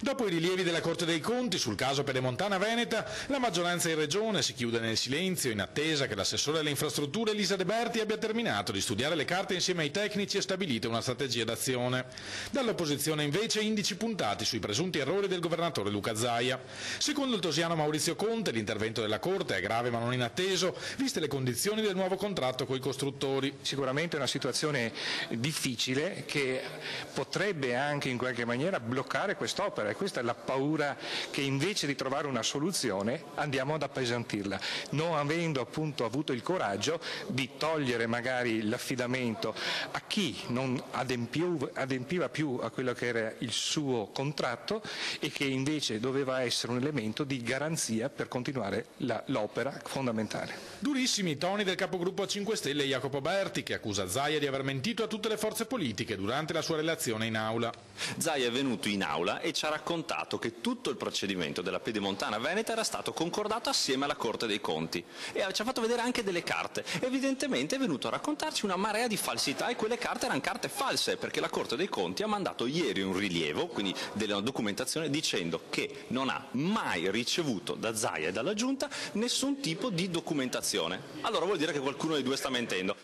Dopo i rilievi della Corte dei Conti sul caso Pedemontana Veneta, la maggioranza in Regione si chiude nel silenzio in attesa che l'assessore alle infrastrutture Elisa De Berti abbia terminato di studiare le carte insieme ai tecnici e stabilito una strategia d'azione. Dall'opposizione invece indici puntati sui presunti errori del governatore Luca Zaia. Secondo il tosiano Maurizio Conte l'intervento della Corte è grave ma non inatteso, viste le condizioni del nuovo contratto coi costruttori. Sicuramente è una situazione difficile che potrebbe anche in qualche maniera bloccare quest'opera. E questa è la paura, che invece di trovare una soluzione andiamo ad appesantirla, non avendo appunto avuto il coraggio di togliere magari l'affidamento a chi non adempiva più a quello che era il suo contratto e che invece doveva essere un elemento di garanzia per continuare l'opera fondamentale. Durissimi i toni del capogruppo a 5 Stelle Jacopo Berti, che accusa Zaia di aver mentito a tutte le forze politiche durante la sua relazione in aula. Zaia è venuto in aula e ci ha raccontato che tutto il procedimento della Pedemontana Veneta era stato concordato assieme alla Corte dei Conti e ci ha fatto vedere anche delle carte. Evidentemente è venuto a raccontarci una marea di falsità e quelle carte erano carte false, perché la Corte dei Conti ha mandato ieri un rilievo, quindi della documentazione, dicendo che non ha mai ricevuto da Zaia e dalla Giunta nessun tipo di documentazione. Allora vuol dire che qualcuno dei due sta mentendo.